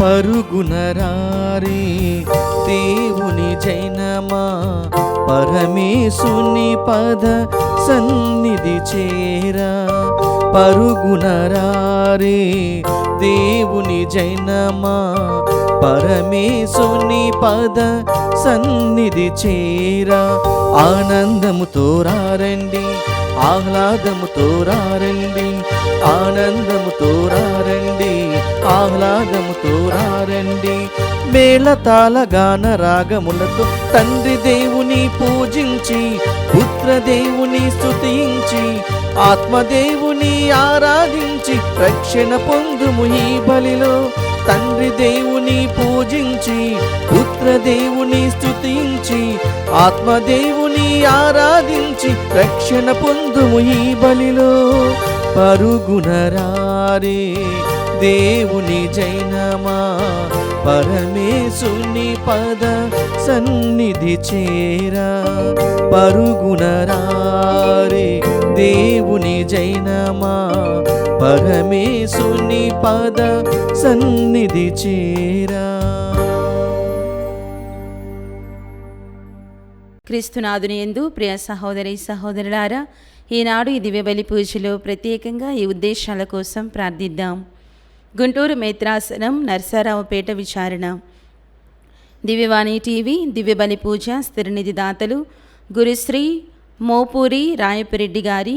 పరుగునరారే దేవుని జైనమా, పరమేశుని పద సన్నిధి చేరా. పరుగునరారే దేవుని జైనమా, పరమేశుని పద సన్నిధి చేరా. ఆనందముతో రండి, ఆహ్లాదముతో రండి, ఆనందముతో రండి, ఆహ్లాదముతో రండి. మేళతాళ గాన రాగములతో తండ్రి దేవుని పూజించి, పుత్ర దేవుని స్తుతించి, ఆత్మదేవుని ఆరాధించి రక్షణ పొందుము ఈ బలిలో. తండ్రి దేవుని పూజించి, పుత్ర దేవుని స్తుతించి, ఆత్మదేవుని ఆరాధించి రక్షణ పొందుము ఈ బలిలో. పరుగునరారే దేవుని జైనమా, పరమేశుని పద సన్నిధి చేరా. పరుగునరారే దేవుని జైనమా, పరమేశుని పద సన్నిధి చేరా. క్రీస్తునాథుని యందు ప్రియ సహోదరి సహోదరులారా, ఈనాడు ఈ దివ్య బలి పూజలో ప్రత్యేకంగా ఈ ఉద్దేశాల కోసం ప్రార్థిద్దాం. గుంటూరు మేత్రాసనం నర్సారావుపేట విచారణ. దివ్యవాణి టీవీ దివ్య బలి పూజ స్థిరనిధి దాతలు గురుశ్రీ మోపూరి రాయపరెడ్డి గారి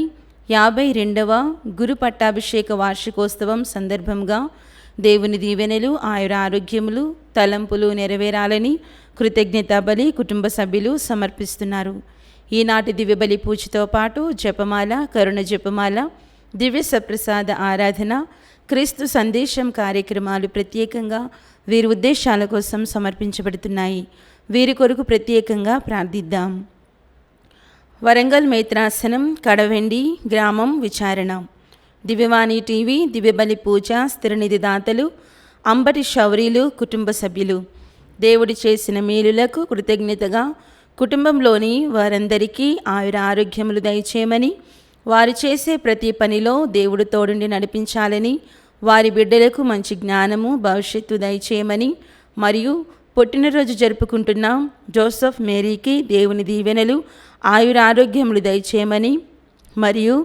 52వ గురు పట్టాభిషేక వార్షికోత్సవం సందర్భంగా దేవుని దీవెనలు, ఆయుర ఆరోగ్యములు, తలంపులు నెరవేరాలని కృతజ్ఞతా బలి కుటుంబ సభ్యులు సమర్పిస్తున్నారు. ఈనాటి దివ్య బలి పూజతో పాటు జపమాల, కరుణ జపమాల, దివ్య సప్రసాద ఆరాధన, క్రీస్తు సందేశం కార్యక్రమాలు ప్రత్యేకంగా వీరి ఉద్దేశాల కోసం సమర్పించబడుతున్నాయి. వీరి కొరకు ప్రత్యేకంగా ప్రార్థిద్దాం. వరంగల్ మేత్రాసనం కడవెండి గ్రామం విచారణ. దివ్యవాణి టీవీ దివ్య బలి పూజ స్థిరనిధి దాతలు అంబటి శౌరీలు కుటుంబ సభ్యులు దేవుడి చేసిన మేలులకు కృతజ్ఞతగా కుటుంబంలోని వారందరికీ ఆయుర ఆరోగ్యములు దయచేయమని, వారు చేసే ప్రతి పనిలో దేవుడు తోడుండి నడిపించాలని, వారి బిడ్డలకు మంచి జ్ఞానము భవిష్యత్తు దయచేయమని, మరియు పుట్టినరోజు జరుపుకుంటున్న జోసెఫ్ మేరీకి దేవుని దీవెనలు, ఆయుర ఆరోగ్యములు దయచేయమని, మరియు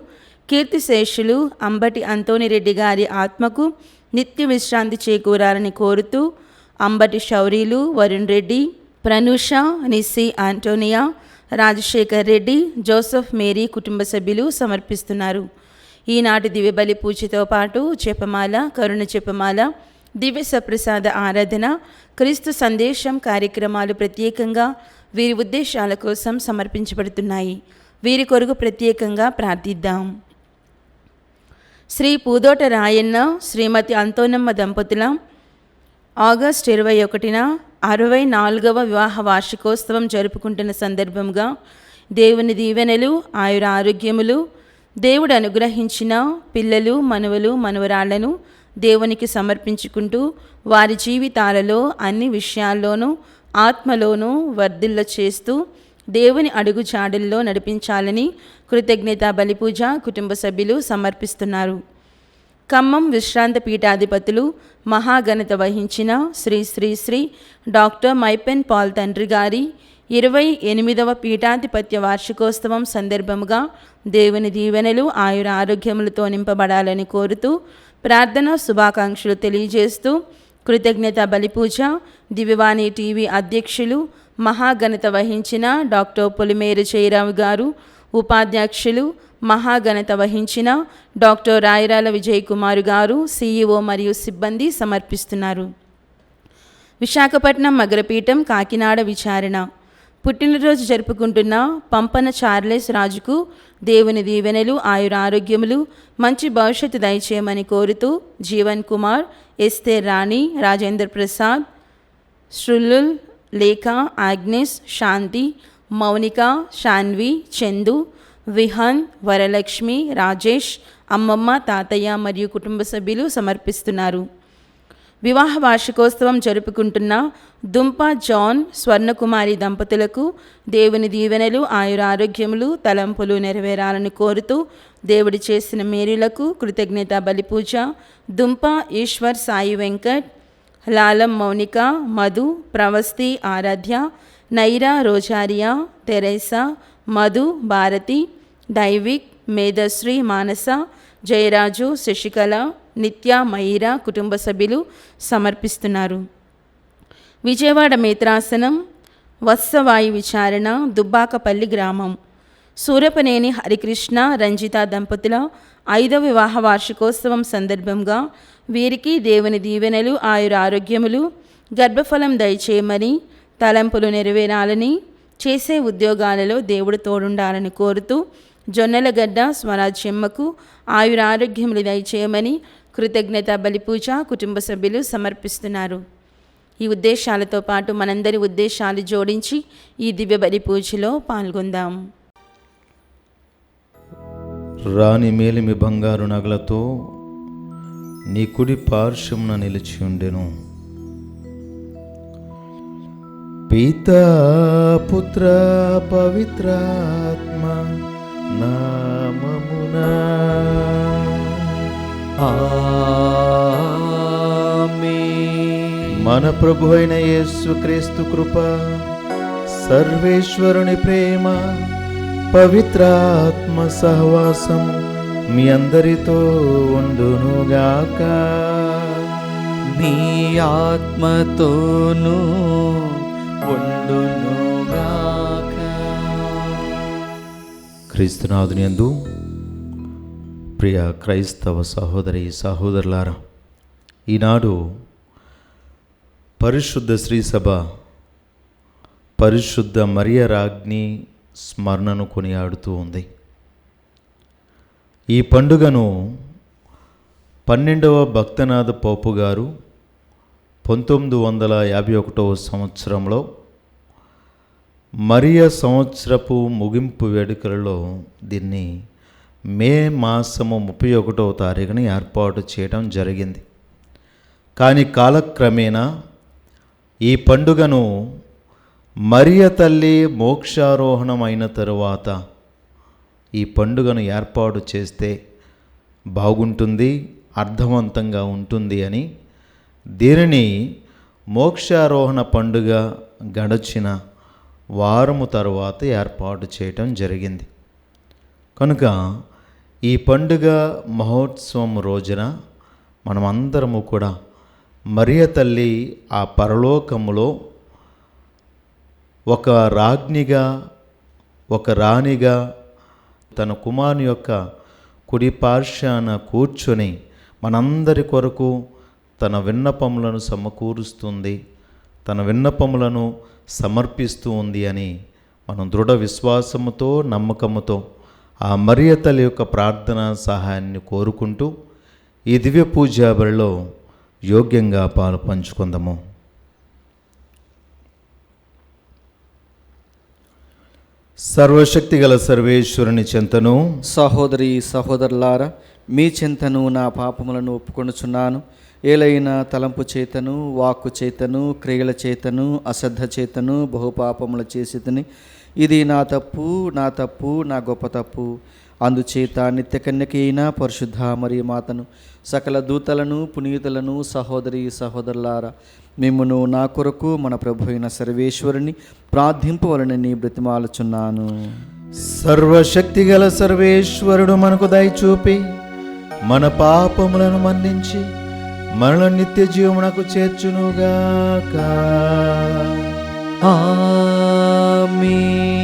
కీర్తిశేషులు అంబటి అంతోనిరెడ్డి గారి ఆత్మకు నిత్య విశ్రాంతి చేకూరాలని కోరుతూ Ambati Shourilu, Varun Reddy, Pranusha, Nissi Antonia, Rajasekhar Reddy, Joseph Mary కుటుంబ సభ్యులు సమర్పిస్తున్నారు. ఈనాటి దివ్య బలి పూజతో పాటు జపమాల, కరుణ జపమాల, దివ్య సప్రసాద ఆరాధన, క్రీస్తు సందేశం కార్యక్రమాలు ప్రత్యేకంగా వీరి ఉద్దేశాల కోసం సమర్పించబడుతున్నాయి. వీరి కొరకు ప్రత్యేకంగా ప్రార్థిద్దాం. శ్రీ పూదోట రాయన్న, శ్రీమతి అంతోనమ్మ దంపతుల ఆగస్టు 21న 64వ వివాహ వార్షికోత్సవం జరుపుకుంటున్న సందర్భంగా దేవుని దీవెనలు, ఆయుర ఆరోగ్యములు, దేవుడు అనుగ్రహించిన పిల్లలు, మనవలు, మనవరాళ్లను దేవునికి సమర్పించుకుంటూ వారి జీవితాలలో అన్ని విషయాల్లోనూ ఆత్మలోనూ వర్ధిల్ల చేస్తూ దేవుని అడుగు జాడల్లో నడిపించాలని కృతజ్ఞతా బలిపూజ కుటుంబ సభ్యులు సమర్పిస్తున్నారు. ఖమ్మం విశ్రాంత పీఠాధిపతులు మహాఘనత వహించిన శ్రీ శ్రీ శ్రీ డాక్టర్ మైపెన్ పాల్ తండ్రి గారి 28వ పీఠాధిపత్య వార్షికోత్సవం సందర్భముగా దేవుని దీవెనలు, ఆయుర ఆరోగ్యములతో నింపబడాలని కోరుతూ ప్రార్థన శుభాకాంక్షలు తెలియజేస్తూ కృతజ్ఞత బలిపూజ దివ్యవాణి టీవీ అధ్యక్షులు మహాఘనత వహించిన డాక్టర్ పొలిమేరు జయరావు గారు, ఉపాధ్యక్షులు మహాఘనత వహించిన డాక్టర్ రాయరాల విజయ్ కుమార్ గారు, సిఇఓ మరియు సిబ్బంది సమర్పిస్తున్నారు. విశాఖపట్నం మగరపీఠం కాకినాడ విచారణ. పుట్టినరోజు జరుపుకుంటున్న పంపన చార్లెస్ రాజుకు దేవుని దీవెనలు, ఆయుర ఆరోగ్యములు, మంచి భవిష్యత్తు దయచేయమని కోరుతూ జీవన్ కుమార్, ఎస్తేర్ రాణి, రాజేంద్ర ప్రసాద్, శ్రులుల్, లేఖ, ఆగ్నేస్, శాంతి, మౌనిక, శాన్వి, చందు, విహాన్, వరలక్ష్మి, రాజేష్, అమ్మమ్మ, తాతయ్య మరియు కుటుంబ సభ్యులు సమర్పిస్తున్నారు. వివాహ వార్షికోత్సవం జరుపుకుంటున్న దుంప జాన్, స్వర్ణకుమారి దంపతులకు దేవుని దీవెనలు, ఆయుర ఆరోగ్యములు, తలంపులు నెరవేరాలని కోరుతూ దేవుడి చేసిన మేలులకు కృతజ్ఞత బలిపూజ దుంప ఈశ్వర్ సాయి వెంకట్, లాలం మౌనిక, మధు, ప్రవస్తి ఆరాధ్య, నైరా రోజారియా, తెరేసా, మధు, భారతి, దైవిక్, మేధశ్రీ, మానస, జయరాజు, శశికళ, నిత్య, మయూర కుటుంబ సభ్యులు సమర్పిస్తున్నారు. విజయవాడ మేత్రాసనం వత్సవాయు విచారణ, దుబ్బాకపల్లి గ్రామం. సూరపనేని హరికృష్ణ, రంజిత దంపతుల 5వ వివాహ వార్షికోత్సవం సందర్భంగా వీరికి దేవుని దీవెనలు, ఆయురారోగ్యములు, గర్భఫలం దయచేయమని, తలంపులు నెరవేరాలని, చేసే ఉద్యోగాలలో దేవుడు తోడుండాలని కోరుతూ జొన్నలగడ్డ స్వరాజ్యమ్మకు ఆయురారోగ్యములు దయచేయమని కృతజ్ఞత బలిపూజ కుటుంబ సభ్యులు సమర్పిస్తున్నారు. ఈ ఉద్దేశాలతో పాటు మనందరి ఉద్దేశాలు జోడించి ఈ దివ్య బలి పూజలో పాల్గొందాం. రాణి మేలిమి బంగారు నగలతో నీ కుడి పార్శ్వమున నిలిచి ఉండెను. పితా పుత్ర పవిత్రాత్మ నామమునా ఆమేన్. మన ప్రభు అయిన యేసుక్రీస్తు కృప, సర్వేశ్వరుని ప్రేమ, పవిత్రాత్మ సహవాసం మీ అందరితో ఉండునుగాక. మీ ఆత్మతోనూ ఉండునుగాక. క్రీస్తునాథుని యందు ప్రియ క్రైస్తవ సహోదరి సహోదరులారా, ఈనాడు పరిశుద్ధ శ్రీసభ పరిశుద్ధ మరియ రాజ్ఞి స్మరణను కొనియాడుతూ ఉంది. ఈ పండుగను 12వ భక్తనాథ పోపు గారు 1951వ సంవత్సరంలో మరియ సంవత్సరపు ముగింపు వేడుకలలో దీన్ని మే మాసము 31వ తారీఖున ఏర్పాటు చేయడం జరిగింది. కానీ కాలక్రమేణా ఈ పండుగను మరియ తల్లి మోక్షారోహణం అయిన తరువాత ఈ పండుగను ఏర్పాటు చేస్తే బాగుంటుంది, అర్థవంతంగా ఉంటుంది అని దీనిని మోక్షారోహణ పండుగ గడచిన వారము తరువాత ఏర్పాటు చేయటం జరిగింది. కనుక ఈ పండుగ మహోత్సవం రోజున మనమందరము కూడా మరియ తల్లి ఆ పరలోకములో ఒక రాజ్ఞిగా, ఒక రాణిగా తన కుమారుని యొక్క కుడి పార్శ్వాన కూర్చొని మనందరి కొరకు తన విన్నపములను సమకూరుస్తుంది, తన విన్నపములను సమర్పిస్తూ ఉంది అని మనం దృఢ విశ్వాసముతో, నమ్మకముతో ఆ మరియ తల్లి యొక్క ప్రార్థన సహాయాన్ని కోరుకుంటూ ఈ దివ్య పూజా బలిలో యోగ్యంగా పాలు పంచుకుందాము. సర్వశక్తిగల సర్వేశ్వరుని చెంతను, సహోదరి సహోదరులారా, మీ చింతను నా పాపములను ఒప్పుకొనుచున్నాను. ఏలైనా తలంపు చేతను, వాక్కు చేతను, క్రియల చేతను, అశ్రద్ధ చేతను బహుపాపములు చేసితిని. ఇది నా తప్పు, నా గొప్ప తప్పు. అందుచేత నిత్యకన్యకైన పరిశుద్ధ మరియ మాతను, సకల దూతలను, పునీతులను, సహోదరి సహోదరులారా, మిమ్మును నా కొరకు మన ప్రభు అయిన సర్వేశ్వరుని ప్రార్థింపవలనని బ్రతిమాలుచున్నాను. సర్వశక్తిగల సర్వేశ్వరుడు మనకు దయచూపి మన పాపములను మన్నించి మనలను నిత్య జీవమునకు చేర్చునుగాక. ఆమేన్.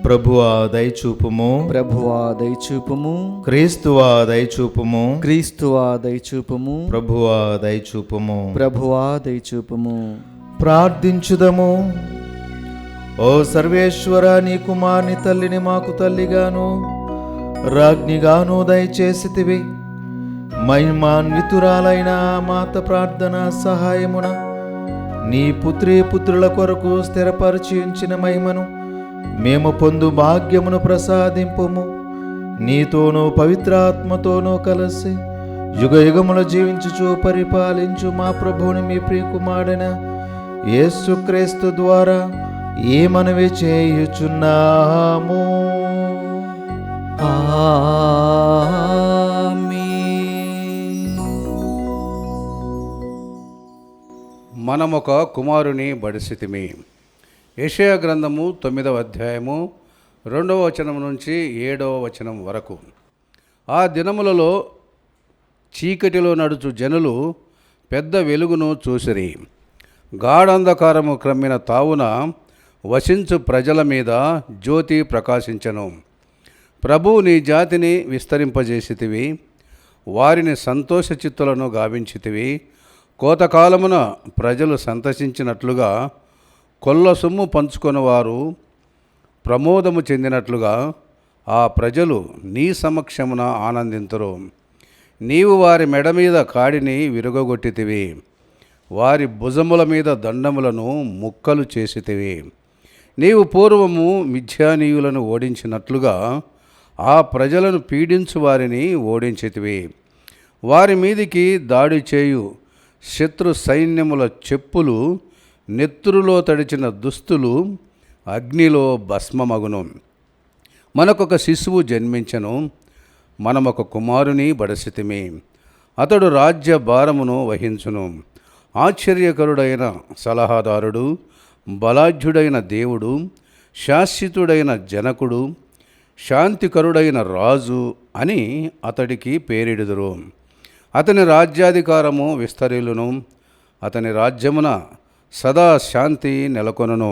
ప్రభువా దయచూపుము, ప్రభువా దయచూపుము, క్రీస్తువా దయచూపుము, క్రీస్తువా దయచూపుము, ప్రభువా దయచూపుము. ప్రభువా దయచూపుము. ప్రార్థించుదము. ఓ సర్వేశ్వర, నీ కుమారుని తల్లిని మాకు తల్లిగాను రాజ్ఞిగాను దయచేసితివి. మహిమాన్వితురాలైన మాత ప్రార్థన సహాయమున నీ పుత్రుల కొరకు స్థిరపరిచి ఉంచిన మహిమను మేము పొందు భాగ్యమును ప్రసాదింపుము. నీతోనూ పవిత్రాత్మతోనూ కలిసి యుగ యుగముల జీవించుచు పరిపాలించు మా ప్రభువుని మీ ప్రియకుమారుడైన యేసుక్రీస్తు ద్వారా ఈ మనవి చేయుచున్నాము. ఆమేన్. మనమొక కుమారుని బడిసితిమి. యెషయా గ్రంథము 9వ అధ్యాయము 2వ వచనం నుంచి 7వ వచనం వరకు. ఆ దినములలో చీకటిలో నడుచు జనులు పెద్ద వెలుగును చూసిరి. గాఢంధకారము క్రమ్మిన తావున వసించు ప్రజల మీద జ్యోతి ప్రకాశించెను. ప్రభువు నీ జాతిని విస్తరింపజేసితివి, వారిని సంతోషచిత్తులను గావించితివి. కోతకాలమున ప్రజలు సంతసించినట్లుగా, కొల్ల సొమ్ము పంచుకొని వారు ప్రమోదము చెందినట్లుగా ఆ ప్రజలు నీ సమక్షమున ఆనందింతురు. నీవు వారి మెడ మీద కాడిని విరుగగొట్టితివి, వారి భుజముల మీద దండములను ముక్కలు చేసితివి. నీవు పూర్వము మిథ్యానీయులను ఓడించినట్లుగా ఆ ప్రజలను పీడించు వారిని ఓడించితివి. వారి మీదికి దాడి చేయు శత్రు సైన్యముల చెప్పులు, నెత్తురులో తడిచిన దుస్తులు అగ్నిలో భస్మమగును. మనకొక శిశువు జన్మించెను, మనమొక కుమారుని బడసితిమి. అతడు రాజ్య భారమును వహించును. ఆశ్చర్యకరుడైన సలహాదారుడు, బలాఢ్యుడైన దేవుడు, శాశ్వతుడైన జనకుడు, శాంతికరుడైన రాజు అని అతడికి పేరిడుదురు. అతని రాజ్యాధికారము విస్తరిల్లును, అతని రాజ్యమున సదా శాంతి నెలకొనును.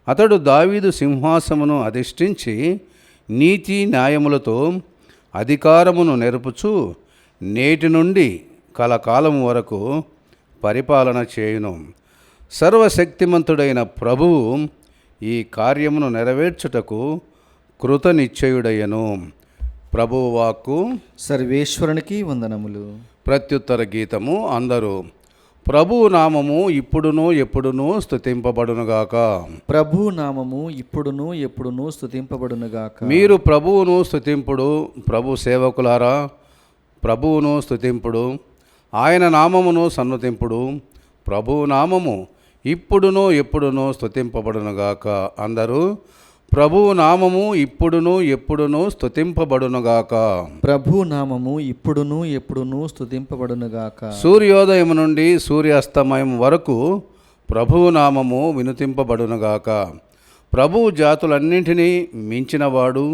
అతడు దావీదు సింహాసమును అధిష్ఠించి నీతి న్యాయములతో అధికారమును నెరుపుచు నేటి నుండి కలకాలము వరకు పరిపాలన చేయును. సర్వశక్తిమంతుడైన ప్రభువు ఈ కార్యమును నెరవేర్చుటకు కృతనిశ్చయుడయ్యను. ప్రభువు వాక్కు. సర్వేశ్వరునికి వందనములు. ప్రత్యుత్తర గీతము. అందరూ ప్రభువు నామము ఇప్పుడును ఎప్పుడును స్తుతింపబడునుగాక. ప్రభు నామము ఇప్పుడును ఎప్పుడును స్తుతింపబడునుగాక. మీరు ప్రభువును స్తుతింపుడు. ప్రభు సేవకులారా, ప్రభువును స్తుతింపుడు. ఆయన నామమును సన్నుతింపుడు. ప్రభువు నామము ఇప్పుడును ఎప్పుడును స్తుతింపబడునుగాక. అందరూ ప్రభువు నామము ఇప్పుడును ఎప్పుడును స్తుతింపబడునుగాక. ప్రభు నామము ఇప్పుడును ఎప్పుడును స్తుతింపబడునుగాక. సూర్యోదయం నుండి సూర్యాస్తమయం వరకు ప్రభువు నామము వినుతింపబడునుగాక. ప్రభువు జాతులన్నింటినీ మించినవాడు,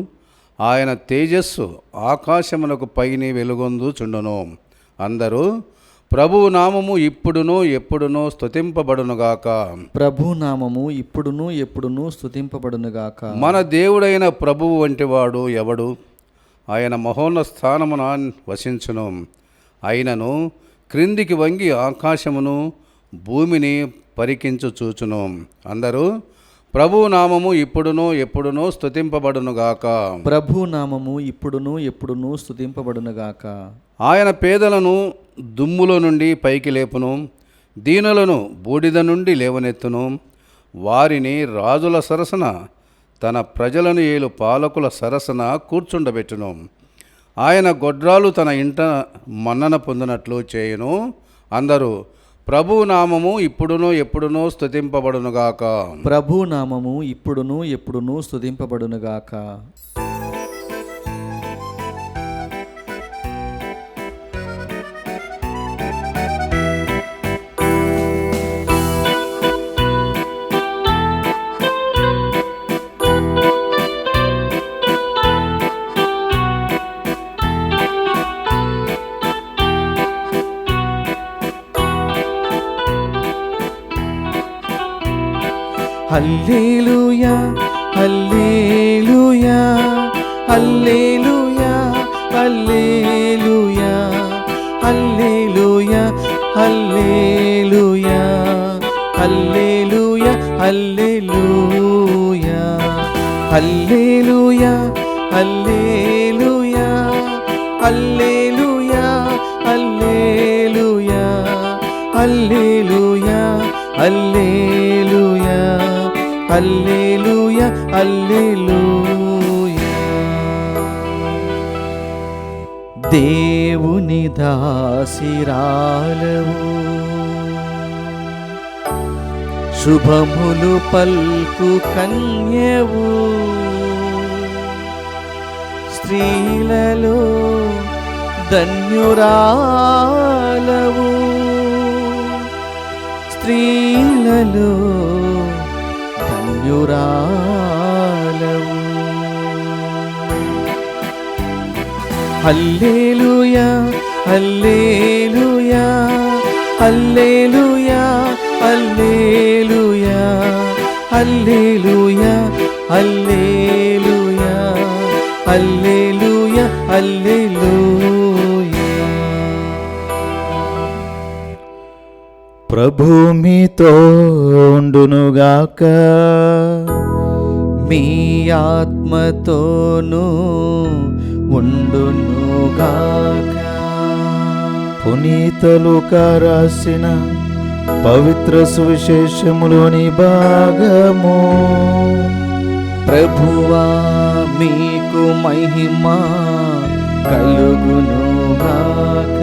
ఆయన తేజస్సు ఆకాశమునకు పైని వెలుగొందుచుండును. అందరూ ప్రభువు నామము ఇప్పుడును ఎప్పుడును స్తుతింపబడునుగాక. ప్రభు నామము ఇప్పుడును ఎప్పుడును స్తుతింపబడునుగాక. మన దేవుడైన ప్రభువు వంటివాడు ఎవడు? ఆయన మహోన్నత స్థానమున వసించును. అయినను క్రిందికి వంగి ఆకాశమును భూమిని పరికించు చూచును. అందరూ ప్రభువు నామము ఇప్పుడును ఎప్పుడును స్తుతింపబడునుగాక. ప్రభు నామము ఇప్పుడును ఎప్పుడును స్తుతింపబడునుగాక. ఆయన పేదలను దుమ్ములో నుండి పైకి లేపును, దీనులను బూడిద నుండి లేవనెత్తును. వారిని రాజుల సరసన, తన ప్రజలను ఏలు పాలకుల సరసన కూర్చుండబెట్టును. ఆయన గొడ్రాలు తన ఇంట మన్నన పొందినట్లు చేయును. అందరూ ప్రభువు నామము ఇప్పుడును ఎప్పుడును స్తుతింపబడునుగాక. ప్రభు నామము ఇప్పుడును ఎప్పుడును స్తుతింపబడునుగాక. హల్లెలూయా హల్లెలూయా హల్లెలూయా హల్లెలూయా హల్లెలూయా హల్లెలూయా హల్లెలూయా హల్లెలూయా హల్లెలూయా హల్లెలూయా హల్లెలూయా హల్లెలూయా హల్లెలూయా హల్లెలూయా హల్లెలూయా హల్లెలూయా. దేవుని దాసిరాలవు, శుభములు పల్కు కన్యవు, స్త్రీలలో ధన్యురాలవు, స్త్రీలలో ధన్యురాలవు. హల్లెలూయా హల్లెలూయా హల్లెలూయా హల్లెలూయా హల్లెలూయా హల్లెలూయా హల్లెలూయా హల్లెలూయా. ప్రభు మీతో ఉండునుగాక. మీ ఆత్మతోనూ ఉండునుగాక. పునీత లూకా రాసిన పవిత్ర సువిశేషములోని భాగము. ప్రభువా మీకు మహిమ కలుగునుగాక.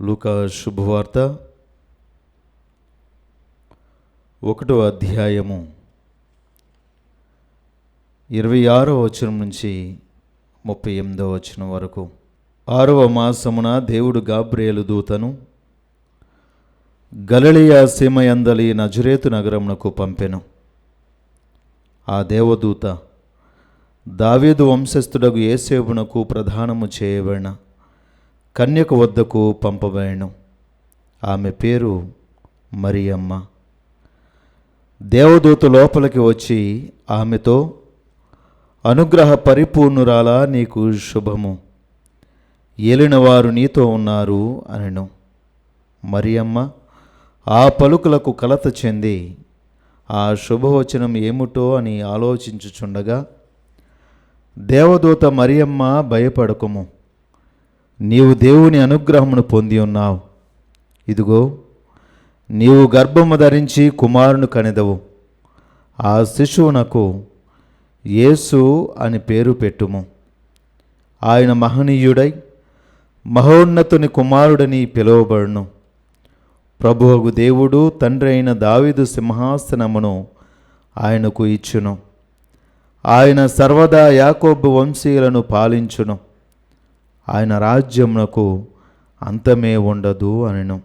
లూకా శుభవార్త 1వ అధ్యాయము 26వ వచనం నుంచి 38వ వచనం వరకు. 6వ మాసమున దేవుడు గాబ్రియేలు దూతను గలిలయ సీమయందలి నజరేతు నగరమునకు పంపెను. ఆ దేవదూత దావీదు వంశస్థుడగు యేసేపునకు ప్రదానము చేయబడిన కన్యక వద్దకు పంపబడెను. ఆమె పేరు మరియమ్మ. దేవదూత లోపలికి వచ్చి ఆమెతో, అనుగ్రహ పరిపూర్ణురాలా, నీకు శుభము, ఏలినవారు నీతో ఉన్నారు అనెను. మరియమ్మ ఆ పలుకులకు కలత చెంది ఆ శుభవచనం ఏమిటో అని ఆలోచించుచుండగా, దేవదూత మరియమ్మ, భయపడకుము, నీవు దేవుని అనుగ్రహమును పొంది ఉన్నావు. ఇదిగో, నీవు గర్భము ధరించి కుమారుని కనెదవు. ఆ శిశువునకు యేసు అని పేరు పెట్టుము. ఆయన మహనీయుడై మహోన్నతుని కుమారుడని పిలువబడును. ప్రభువగు దేవుడు తండ్రి అయిన దావీదు సింహాసనమును ఆయనకు ఇచ్చును. ఆయన సర్వదా యాకోబు వంశీయులను పాలించును. ఆయన రాజ్యమునకు అంతమే ఉండదు అనెను.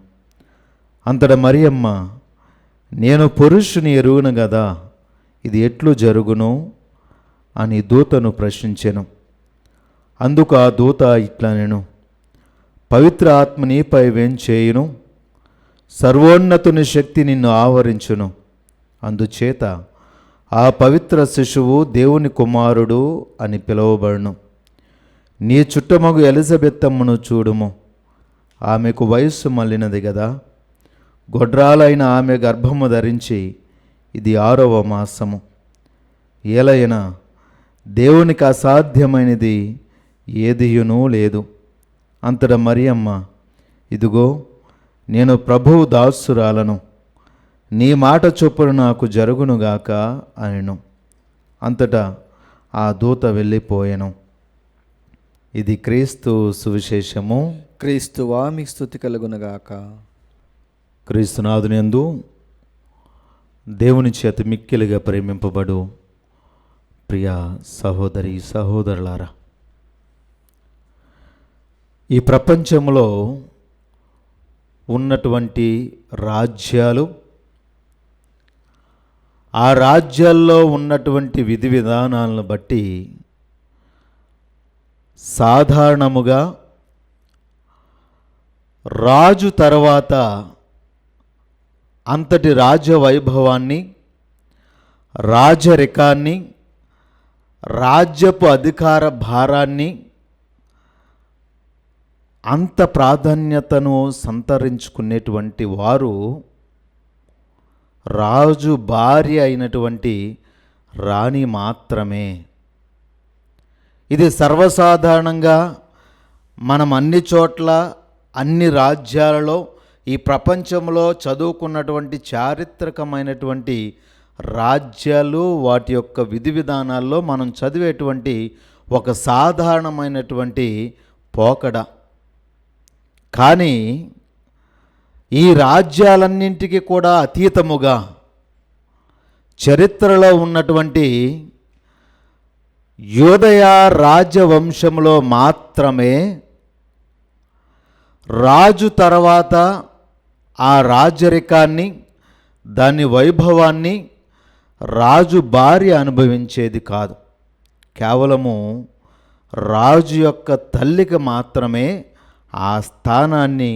అంతట మరియమ్మ, నేను పురుషుని ఎరుగును గదా, ఇది ఎట్లు జరుగును అని దూతను ప్రశ్నించెను. అందుకు ఆ దూత ఇట్లనెను, పవిత్ర ఆత్మ నీపై వేంచేయును, సర్వోన్నతుని శక్తి నిన్ను ఆవరించును. అందుచేత ఆ పవిత్ర శిశువు దేవుని కుమారుడు అని పిలువబడును. నీ చుట్టమగు ఎలిజబెత్తమ్మను చూడుము, ఆమెకు వయస్సు మళ్ళినది గదా. గొడ్రాలైన ఆమె గర్భము ధరించి ఇది 6వ మాసము. ఏలైనా దేవునికి అసాధ్యమైనది ఏదియునూ లేదు. అంతట మరియమ్మ, ఇదిగో, నేను ప్రభువు దాసురాలను, నీ మాట చొప్పున నాకు జరుగునుగాక అనెను. అంతటా ఆ దూత వెళ్ళిపోయెను. ఇది క్రీస్తు సువిశేషము. క్రీస్తువా మీకు స్తుతి కలుగునుగాక. క్రీస్తునాథునియందు దేవుని చేత మిక్కిలిగా ప్రేమింపబడు ప్రియ సహోదరి సహోదరులారా, ఈ ప్రపంచంలో ఉన్నటువంటి రాజ్యాలు, ఆ రాజ్యాల్లో ఉన్నటువంటి విధి విధానాలను బట్టి సాధారణముగా రాజు తర్వాత అంతటి రాజవైభవాన్ని, రాజరికాన్ని, రాజ్యపు అధికార భారాన్ని, అంత ప్రాధాన్యతను సంతరించుకునేటువంటి వారు రాజు భార్య అయినటువంటి రాణి మాత్రమే. ఇది సర్వసాధారణంగా మనం అన్ని చోట్ల, అన్ని రాజ్యాలలో, ఈ ప్రపంచంలో చదువుకున్నటువంటి చారిత్రకమైనటువంటి రాజ్యాలు, వాటి యొక్క విధి విధానాల్లో మనం చదివేటువంటి ఒక సాధారణమైనటువంటి పోకడ. కానీ ఈ రాజ్యాలన్నింటికి కూడా అతీతముగా చరిత్రలో ఉన్నటువంటి యోదయ రాజవంశంలో మాత్రమే రాజు తర్వాత ఆ రాజరికాన్ని, దాని వైభవాన్ని రాజు భార్య అనుభవించేది కాదు. కేవలము రాజు యొక్క తల్లికి మాత్రమే ఆ స్థానాన్ని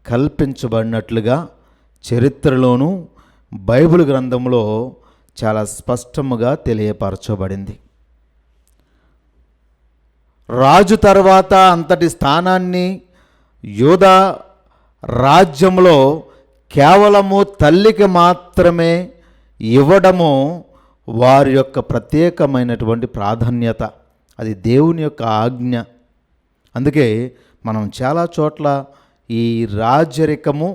కల్పించబడినట్లుగా చరిత్రలోనూ బైబిల్ గ్రంథంలో చాలా స్పష్టముగా తెలియపరచబడింది. రాజు తర్వాత అంతటి స్థానాన్ని యూదా రాజ్యంలో కేవలము తల్లికి మాత్రమే ఇవ్వడము వారి యొక్క ప్రత్యేకమైనటువంటి ప్రాధాన్యత. అది దేవుని యొక్క ఆజ్ఞ. అందుకే మనం చాలా చోట్ల ఈ రాజరికము,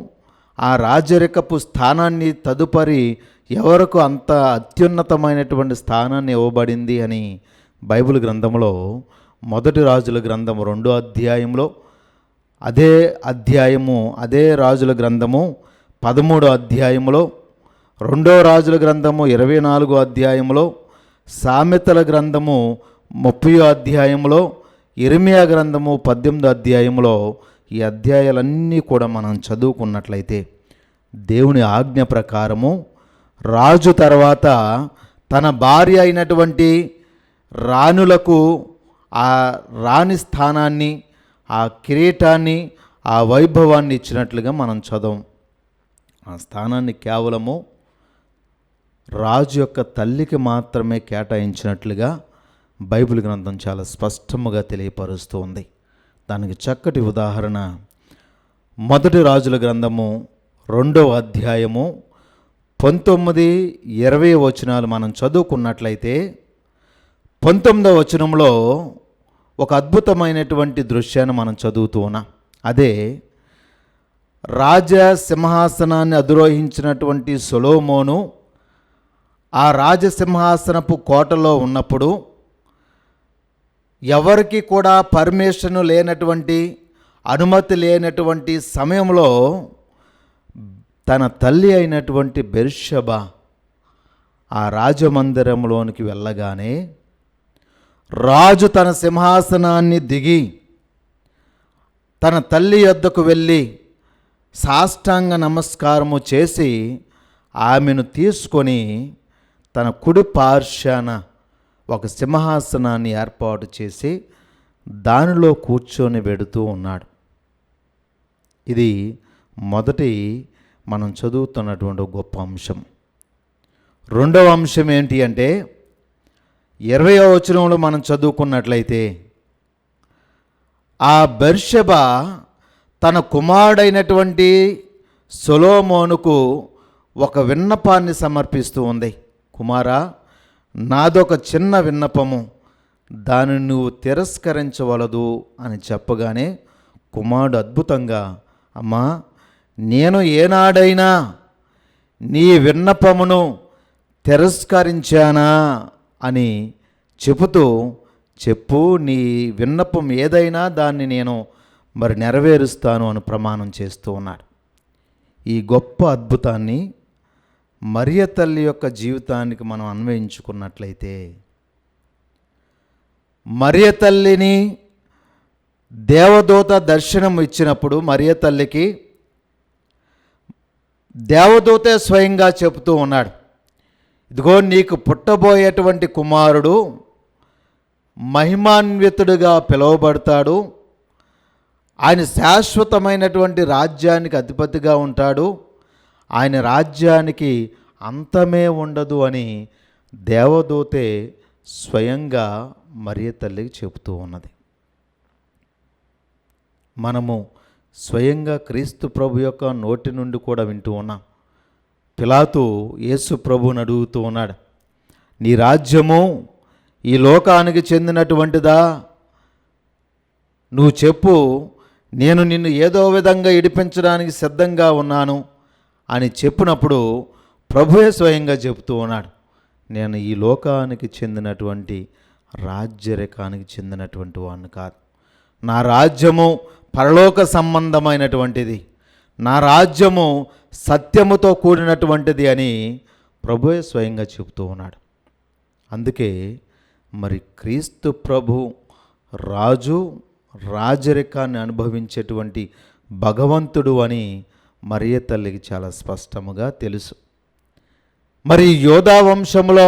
ఆ రాజరికపు స్థానాన్ని తదుపరి ఎవరికి అంత అత్యున్నతమైనటువంటి స్థానాన్ని ఇవ్వబడింది అని బైబిల్ గ్రంథంలో మొదటి రాజుల గ్రంథము 2వ అధ్యాయంలో, అదే రాజుల గ్రంథము 13వ అధ్యాయంలో, 2వ రాజుల గ్రంథము 24వ అధ్యాయంలో, సామెతల గ్రంథము 30వ అధ్యాయంలో, ఇర్మియా గ్రంథము 18వ అధ్యాయంలో ఈ అధ్యాయాలన్నీ కూడా మనం చదువుకున్నట్లయితే దేవుని ఆజ్ఞ ప్రకారము రాజు తర్వాత తన భార్య అయినటువంటి రాణులకు ఆ రాణి స్థానాన్ని, ఆ కిరీటాన్ని, ఆ వైభవాన్ని ఇచ్చినట్లుగా మనం చదవం. ఆ స్థానాన్ని కేవలము రాజు యొక్క తల్లికి మాత్రమే కేటాయించినట్లుగా బైబిల్ గ్రంథం చాలా స్పష్టముగా తెలియపరుస్తూ ఉంది. దానికి చక్కటి ఉదాహరణ మొదటి రాజుల గ్రంథము 2వ అధ్యాయము 19-20 వచనాలు మనం చదువుకున్నట్లయితే 19వ వచనంలో ఒక అద్భుతమైనటువంటి దృశ్యాన్ని మనం చదువుతూ ఉన్నాం. అదే రాజసింహాసనాన్ని అధిరోహించినటువంటి సొలొమోను ఆ రాజసింహాసనపు కోటలో ఉన్నప్పుడు ఎవరికి కూడా పర్మిషన్ లేనటువంటి, అనుమతి లేనటువంటి సమయంలో తన తల్లి అయినటువంటి బెర్షెబ ఆ రాజమందిరంలోనికి వెళ్ళగానే రాజు తన సింహాసనాన్ని దిగి తన తల్లి యొద్దకు వెళ్ళి సాష్టాంగ నమస్కారము చేసి ఆమెను తీసుకొని తన కుడి పార్శ్వాన ఒక సింహాసనాన్ని ఏర్పాటు చేసి దానిలో కూర్చొని పెడుతూ ఉన్నాడు. ఇది మొదటి మనం చదువుతున్నటువంటి గొప్ప అంశం. రెండవ అంశం ఏంటి అంటే 20వ వచనంలో మనం చదువుకున్నట్లయితే ఆ బెర్షెబ తన కుమారుడైనటువంటి సొలొమోనుకు ఒక విన్నపాన్ని సమర్పిస్తూ ఉంది. కుమారా, నాదొక చిన్న విన్నపము, దానిని నువ్వు తిరస్కరించవలదు అని చెప్పగానే కుమారుడు అద్భుతంగా, అమ్మా, నేను ఏనాడైనా నీ విన్నపమును తిరస్కరించానా అని చెబుతూ, చెప్పు, నీ విన్నపం ఏదైనా దాన్ని నేను మరి నెరవేరుస్తాను అని ప్రమాణం చేస్తూ ఉన్నాడు. ఈ గొప్ప అద్భుతాన్ని మరియ తల్లి యొక్క జీవితానికి మనం అన్వయించుకున్నట్లయితే, మరియ తల్లిని దేవదూత దర్శనం ఇచ్చినప్పుడు మరియ తల్లికి దేవదూతే స్వయంగా చెబుతూ ఉన్నాడు, ఇదిగో నీకు పుట్టబోయేటువంటి కుమారుడు మహిమాన్వితుడిగా పిలువబడతాడు, ఆయన శాశ్వతమైనటువంటి రాజ్యానికి అధిపతిగా ఉంటాడు, ఆయన రాజ్యానికి అంతమే ఉండదు అని దేవదూతే స్వయంగా మరియ తల్లికి చెబుతూ ఉన్నది. మనము స్వయంగా క్రీస్తు ప్రభు యొక్క నోటి నుండి కూడా వింటూ ఉన్నాం. పిలాతు యేసు ప్రభువుని అడుగుతూ ఉన్నాడు, నీ రాజ్యము ఈ లోకానికి చెందినటువంటిదా? నువ్వు చెప్పు, నేను నిన్ను ఏదో విధంగా ఇడిపించడానికి సిద్ధంగా ఉన్నాను అని చెప్పినప్పుడు ప్రభువే స్వయంగా చెబుతూ ఉన్నాడు, నేను ఈ లోకానికి చెందినటువంటి రాజ్యరేఖానికి చెందినటువంటి వాడిని కాదు. నా రాజ్యము పరలోక సంబంధమైనటువంటిది, నా రాజ్యము సత్యముతో కూడినటువంటిది అని ప్రభువే స్వయంగా చెబుతూ ఉన్నాడు. అందుకే మరి క్రీస్తు ప్రభు రాజు రాజరికాన్ని అనుభవించేటువంటి భగవంతుడు అని మరియ తల్లికి చాలా స్పష్టముగా తెలుసు. మరి యోధా వంశంలో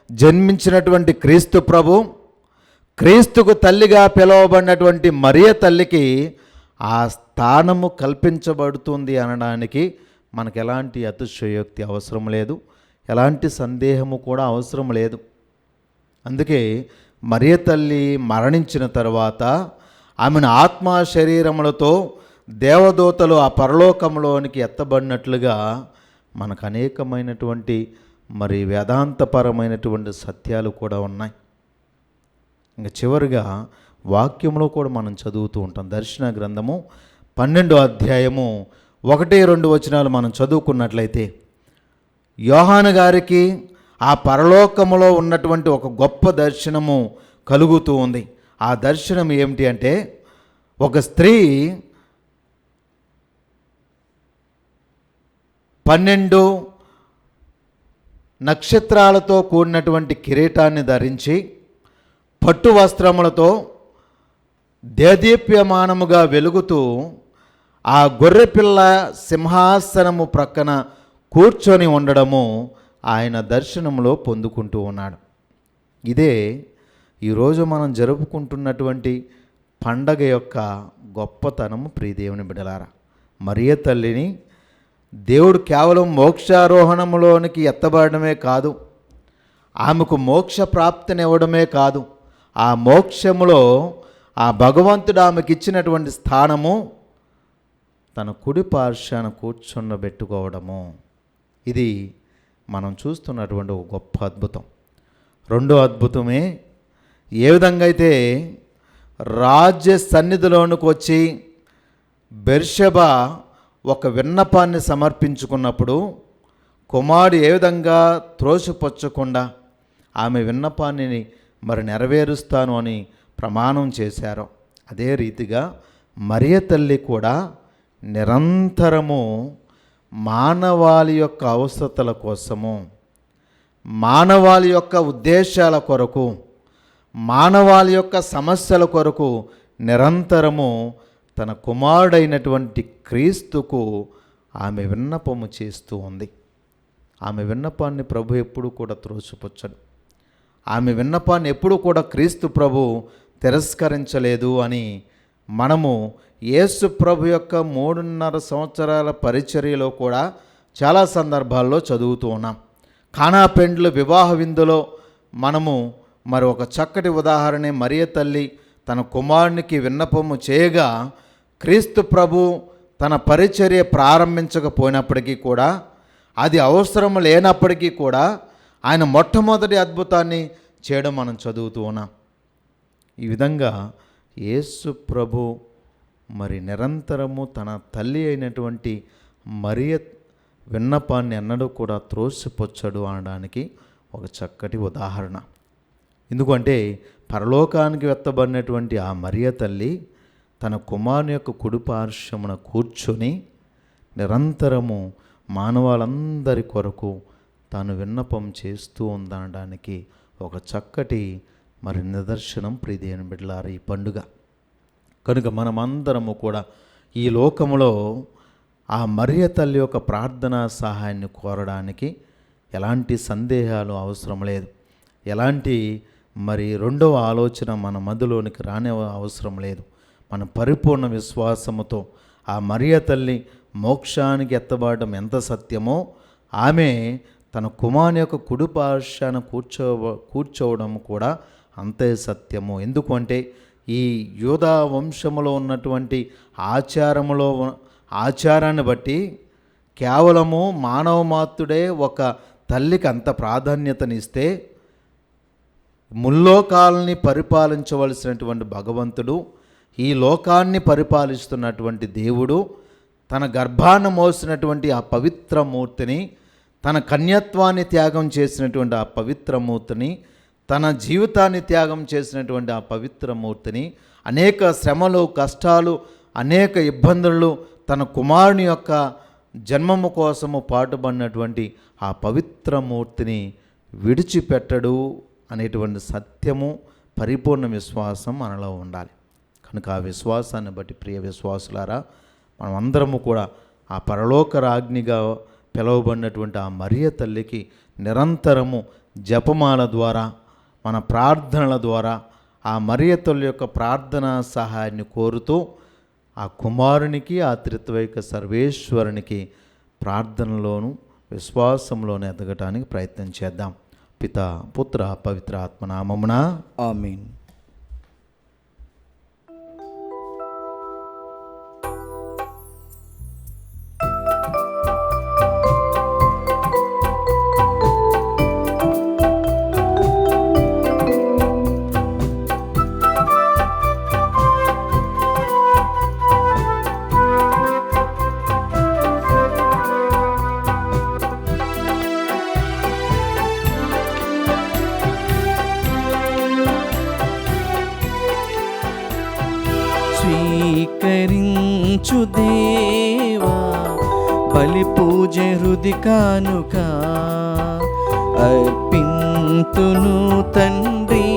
జన్మించినటువంటి క్రీస్తు ప్రభు, క్రీస్తుకు తల్లిగా పిలువబడినటువంటి మరియ తల్లికి ఆ స్థానము కల్పించబడుతుంది అనడానికి మనకు ఎలాంటి అతిశయోక్తి అవసరం లేదు, ఎలాంటి సందేహము కూడా అవసరం లేదు. అందుకే మరియ తల్లి మరణించిన తర్వాత ఆమెను ఆత్మ శరీరములతో దేవదూతలు ఆ పరలోకంలోనికి ఎత్తబడినట్లుగా మనకు అనేకమైనటువంటి మరి వేదాంతపరమైనటువంటి సత్యాలు కూడా ఉన్నాయి. ఇంకా చివరిగా వాక్యంలో కూడా మనం చదువుతూ ఉంటాం. దర్శన గ్రంథము 12వ అధ్యాయము 1-2 వచనాలు మనం చదువుకున్నట్లయితే, యోహాను గారికి ఆ పరలోకములో ఉన్నటువంటి ఒక గొప్ప దర్శనము కలుగుతూ ఉంది. ఆ దర్శనం ఏమిటి అంటే, ఒక స్త్రీ 12 నక్షత్రాలతో కూడినటువంటి కిరీటాన్ని ధరించి పట్టు వస్త్రములతో దేదీప్యమానముగా వెలుగుతూ ఆ గొర్రెపిల్ల సింహాసనము ప్రక్కన కూర్చొని ఉండడము ఆయన దర్శనంలో పొందుకుంటూ ఉన్నాడు. ఇదే ఈరోజు మనం జరుపుకుంటున్నటువంటి పండగ యొక్క గొప్పతనము. ప్రియదేవుని బిడ్డలారా, మరియ తల్లిని దేవుడు కేవలం మోక్షారోహణములోనికి ఎత్తబడమే కాదు, ఆమెకు మోక్ష ప్రాప్తినివ్వడమే కాదు, ఆ మోక్షములో ఆ భగవంతుడు ఆమెకి ఇచ్చినటువంటి స్థానము తన కుడి పార్శ్వాన కూర్చుండబెట్టుకోవడము. ఇది మనం చూస్తున్నటువంటి ఒక గొప్ప అద్భుతం. రెండో అద్భుతమే, ఏ విధంగా అయితే రాజ్య సన్నిధిలోనికి వచ్చి బెర్షెబ ఒక విన్నపాన్ని సమర్పించుకున్నప్పుడు కుమారుడు ఏ విధంగా త్రోసిపుచ్చకుండా ఆమె విన్నపాన్ని మరి నెరవేరుస్తాను అని ప్రమాణం చేశారో, అదే రీతిగా మరియ తల్లి కూడా నిరంతరము మానవాళి యొక్క అవసరతల కోసము, మానవాళి యొక్క ఉద్దేశాల కొరకు, మానవాళి యొక్క సమస్యల కొరకు నిరంతరము తన కుమారుడైనటువంటి క్రీస్తుకు ఆమె విన్నపము చేస్తూ ఉంది. ఆమె విన్నపాన్ని ప్రభు ఎప్పుడూ కూడా త్రోసిపుచ్చడు. ఆమె విన్నపాన్ని ఎప్పుడూ కూడా క్రీస్తు ప్రభు తిరస్కరించలేదు అని మనము యేసు ప్రభు యొక్క 3.5 సంవత్సరాల పరిచర్యలో కూడా చాలా సందర్భాల్లో చదువుతూ ఉన్నాం. కానా పెండ్లు వివాహ విందులో మనము మరి ఒక చక్కటి ఉదాహరణ, మరియ తల్లి తన కుమారునికి విన్నపము చేయగా క్రీస్తు ప్రభు తన పరిచర్య ప్రారంభించకపోయినప్పటికీ కూడా, అది అవసరం లేనప్పటికీ కూడా ఆయన మొట్టమొదటి అద్భుతాన్ని చేయడం మనం చదువుతూ ఉన్నాం. ఈ విధంగా యేసు ప్రభు మరి నిరంతరము తన తల్లి అయినటువంటి మరియ విన్నపాన్ని ఎన్నడూ కూడా త్రోసిపుచ్చడు అనడానికి ఒక చక్కటి ఉదాహరణ. ఎందుకంటే పరలోకానికి ఎత్తబడినటువంటి ఆ మరియ తల్లి తన కుమారుని యొక్క కుడి పార్శ్వమున కూర్చొని నిరంతరము మానవాళందరి కొరకు తాను విన్నపం చేస్తూ ఉందనడానికి ఒక చక్కటి మరి నిదర్శనం. ప్రియదేవుని బిడ్డలారా, ఈ పండుగ కనుక మనమందరము కూడా ఈ లోకములో ఆ మరియ తల్లి యొక్క ప్రార్థనా సహాయాన్ని కోరడానికి ఎలాంటి సందేహాలు అవసరం లేదు, ఎలాంటి మరి రెండవ ఆలోచన మన మధ్యలోనికి రానే అవసరం లేదు. మన పరిపూర్ణ విశ్వాసముతో ఆ మరియ తల్లి మోక్షానికి ఎత్తబడడం ఎంత సత్యమో, ఆమె తన కుమారుని యొక్క కుడి పార్శ్వాన కూర్చోవడం కూడా అంతే సత్యము. ఎందుకంటే ఈ యూదా వంశములో ఉన్నటువంటి ఆచారాన్ని బట్టి కేవలము మానవ మాత్రుడే ఒక తల్లికి అంత ప్రాధాన్యతనిస్తే, ముల్లోకాలని పరిపాలించవలసినటువంటి భగవంతుడు, ఈ లోకాన్ని పరిపాలిస్తున్నటువంటి దేవుడు తన గర్భాన్ని మోసినటువంటి ఆ పవిత్రమూర్తిని, తన కన్యత్వాన్ని త్యాగం చేసినటువంటి ఆ పవిత్రమూర్తిని, తన జీవితాన్ని త్యాగం చేసినటువంటి ఆ పవిత్రమూర్తిని, అనేక శ్రమలు, కష్టాలు, అనేక ఇబ్బందులు తన కుమారుని యొక్క జన్మము కోసము పాటుపడినటువంటి ఆ పవిత్రమూర్తిని విడిచిపెట్టడు అనేటువంటి సత్యము, పరిపూర్ణ విశ్వాసం మనలో ఉండాలి. కనుక ఆ విశ్వాసాన్ని బట్టి ప్రియ విశ్వాసులారా, మనమందరము కూడా ఆ పరలోక రాజ్ఞిగా పిలువబడినటువంటి ఆ మరియ తల్లికి నిరంతరము జపమాల ద్వారా, మన ప్రార్థనల ద్వారా ఆ మరియ తల్లి యొక్క ప్రార్థనా సహాయాన్ని కోరుతూ ఆ కుమారునికి, ఆ త్రిత్వైక సర్వేశ్వరునికి ప్రార్థనలోను విశ్వాసంలోను ఎదగటానికి ప్రయత్నం చేద్దాం. పిత, పుత్ర, పవిత్ర ఆత్మనామమున ఆమేన్. స్వీకరించు దేవా బలి పూజ హృది కానుక, అర్పింతును తండ్రి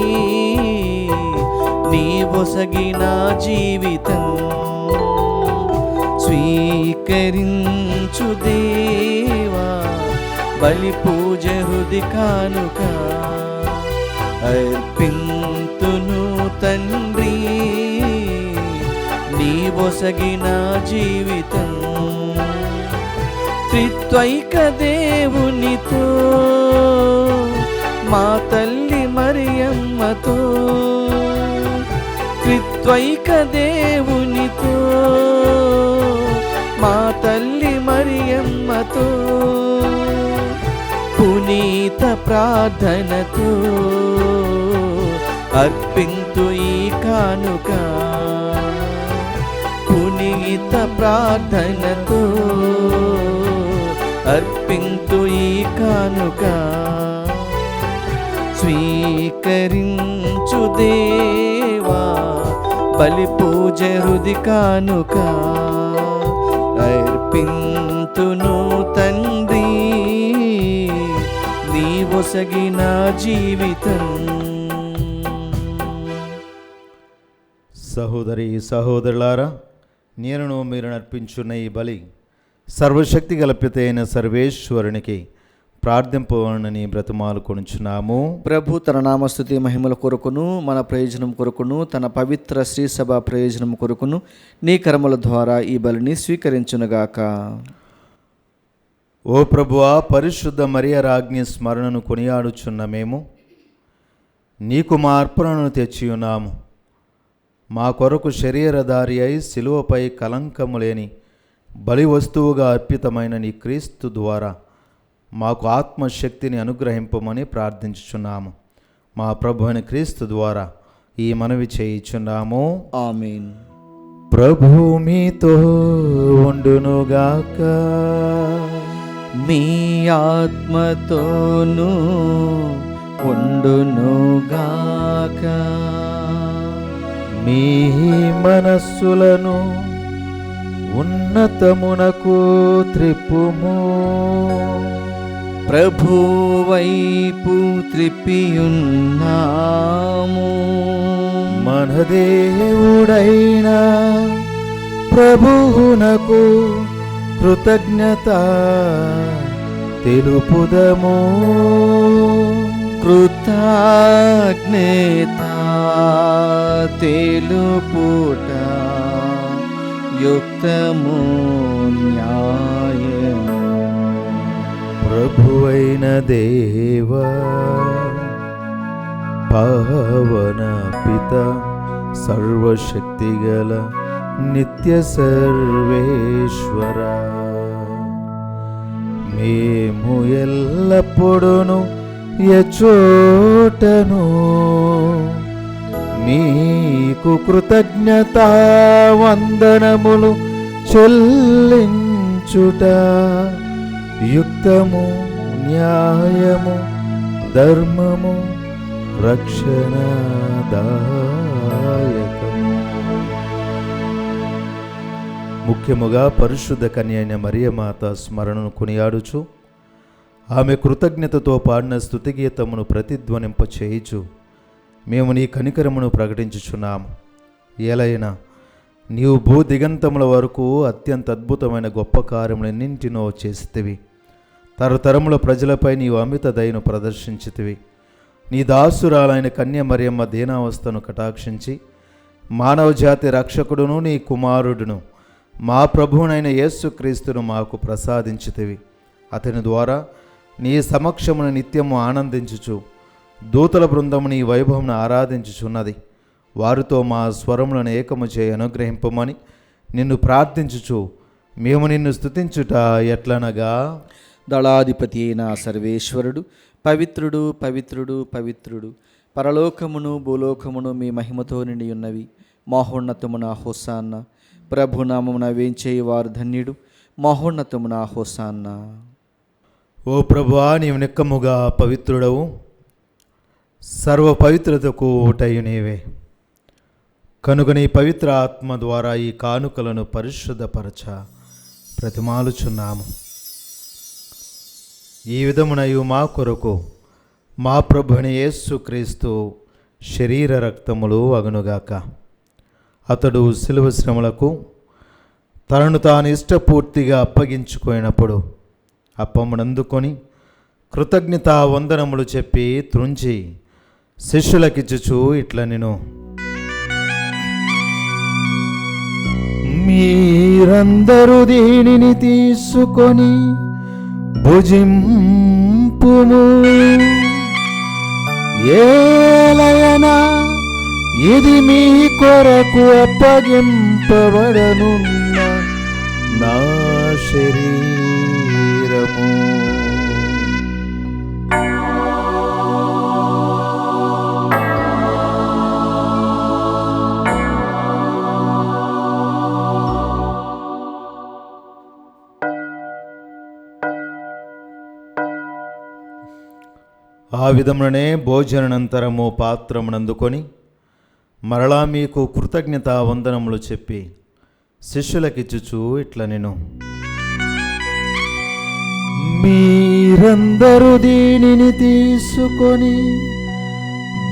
నీ ఒసగిన జీవితం. స్వీకరించు దేవా బలి పూజ హృది కానుక, అర్పింతును తండ్రి నీ ఒసగిన జీవితం. త్రిత్వైక దేవునితో, మా తల్లి మరియమ్మతో, త్రిత్వైక దేవునితో, మా తల్లి మరియమ్మతో, పునీత ప్రార్థనతో అర్పింతు ఈ కానుక. పునీత ప్రార్థనతో అర్పింతు ఈ కానుక. స్వీకరించు దేవా బలి పూజ హృది కానుక, అర్పింతును తండ్రి నీ ఒసగిన జీవితం. సహోదరి సహోదరులారా, నేను మీరు నర్పించున్న ఈ బలి సర్వశక్తి గల పిత అయిన సర్వేశ్వరునికి ప్రార్థింపవలనని బ్రతిమాలు కొనుచున్నాము. ప్రభు తన నామస్తుతి మహిమల కొరకును, మన ప్రయోజనం కొరకును, తన పవిత్ర శ్రీ సభ ప్రయోజనం కొరకును నీ కర్మల ద్వారా ఈ బలిని స్వీకరించునుగాక. ఓ ప్రభువా, పరిశుద్ధ మరియ రాజ్ఞి స్మరణను కొనియాడుచున్న మేము నీకు మా అర్పణను తెచ్చి ఉన్నాము. మా కొరకు శరీరధారి అయి శిలువపై కలంకము లేని బలి వస్తువుగా అర్పితమైన నీ క్రీస్తు ద్వారా మాకు ఆత్మశక్తిని అనుగ్రహింపమని ప్రార్థించుచున్నాము. మా ప్రభు అయిన క్రీస్తు ద్వారా ఈ మనవి చేయుచున్నాము. ఆమేన్. ప్రభు మీతో ఉండునుగాక, మీ ఆత్మతోనూ ఉండునుగాక. మీ మనస్సులను ఉన్నతమునకు త్రిప్పుము. ప్రభు వైపు త్రిప్పియున్నాము. మన దేవుడైన ప్రభువునకు కృతజ్ఞత తెలుపుదము. కృతజ్ఞత తెలుపుట యుక్తము న్యాయము. ప్రభువైన దేవా, పావన పిత, సర్వశక్తిగల నిత్య సర్వేశ్వర, మేము ఎల్లప్పుడూ ఎచోటను మీకు కృతజ్ఞతా వందనములు చెల్లించుట యుక్తము, న్యాయము, ధర్మము, రక్షణదాయకము. ముఖ్యముగా పరిశుద్ధ కన్య అయిన మరియమాత స్మరణను కొనియాడుచు ఆమె కృతజ్ఞతతో పాడిన స్తుతిగీతమును ప్రతిధ్వనింప చేయుచు మేము నీ కనికరమును ప్రకటించుచున్నాము. ఏలైనా నీవు భూ దిగంతముల వరకు అత్యంత అద్భుతమైన గొప్ప కార్యములన్నింటినో చేసితివి. తరతరముల ప్రజలపై నీవు అమిత దయను ప్రదర్శించితివి. నీ దాసురాలైన కన్య మరియమ్మ దీనావస్థను కటాక్షించి మానవ జాతి రక్షకుడును నీ కుమారుడును మా ప్రభువునైన యేసుక్రీస్తును మాకు ప్రసాదించితివి. అతని ద్వారా నీ సమక్షమును నిత్యము ఆనందించుచు దూతల బృందము నీ వైభవమును ఆరాధించుచున్నది. వారితో మా స్వరములను ఏకము చేయి అనుగ్రహింపమని నిన్ను ప్రార్థించుచు మేము నిన్ను స్తుతించుట ఎట్లనగా, దళాధిపతి అయిన సర్వేశ్వరుడు పవిత్రుడు పవిత్రుడు పవిత్రుడు, పరలోకమును భూలోకమును మీ మహిమతో నిండి ఉన్నవి. మహోన్నతమున హోసాన్న, ప్రభునామమున వేంచేయువారు ధన్యుడు. మహోన్నతమున హోసాన్న. ఓ ప్రభువా, నీవు నిక్కముగా పవిత్రుడవు, సర్వ పవిత్రతకు ఊటయు నీవే. కనుక నీ పవిత్ర ఆత్మ ద్వారా ఈ కానుకలను పరిశుద్ధపరచ ప్రతిమాలుచున్నాము. ఈ విధమునయు మా కొరకు మా ప్రభుని యేసుక్రీస్తు శరీర రక్తములు అగునుగాక. అతడు శిలువ శ్రమలకు తనను తాను ఇష్టపూర్తిగా అప్పగించుకోయినప్పుడు అప్పమునందుకొని కృతజ్ఞతా వందనములు చెప్పి త్రుంచి శిష్యులకిచ్చుచు ఇట్లా నేను, మీరందరూ దీనిని తీసుకొని భుజింపుము. ఏలయనా ఇది మీ కొరకు అప్పగింపబడనున్న నా శరీరము. ఆ విధముననే భోజనానంతరము పాత్రమునందుకొని మరలా మీకు కృతజ్ఞతా వందనములు చెప్పి శిష్యులకిచ్చుచు ఇట్లా నేను, మీరందరూ దీనిని తీసుకొని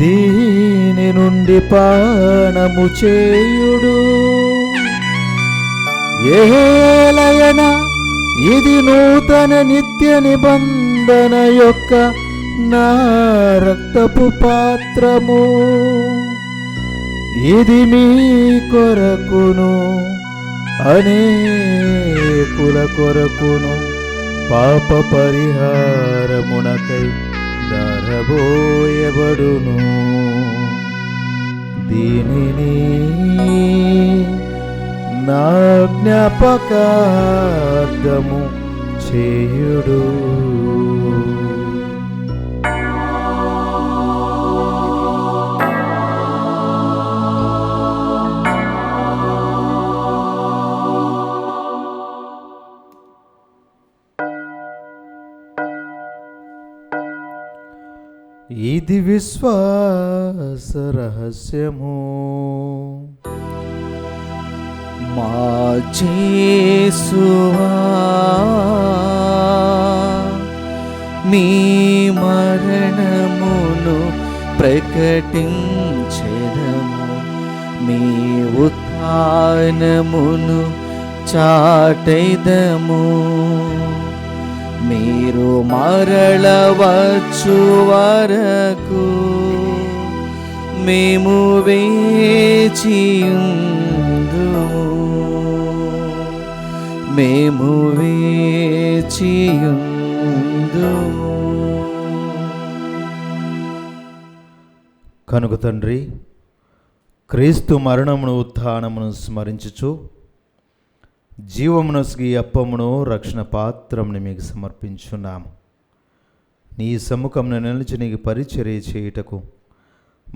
దీని నుండి పానము చేయుడు. ఏలయనా ఇది నూతన నిత్య నిబంధన యొక్క నా రక్తపు పాత్రము. ఇది మీ కొరకును అనేకుల కొరకును పాప పరిహారమునకై ధారబోయబడును. దీనిని నా జ్ఞాపకార్థము చేయుడు. ఇది విశ్వాస రహస్యము. మా యేసువా, మీ మరణమును ప్రకటించెదము, మీ ఉత్థానమును చాటెదము. మీరు మరలవచ్చు వరకు మేము వేచియుందుము, మేము వేచియుందుము. కనుక తండ్రి, క్రీస్తు మరణమును ఉత్థానమును స్మరించుచు జీవమునొసగి అప్పమును రక్షణ పాత్రమును మీకు సమర్పించున్నాము. నీ సముఖమును నిలిచి నీకు పరిచర్య చేయుటకు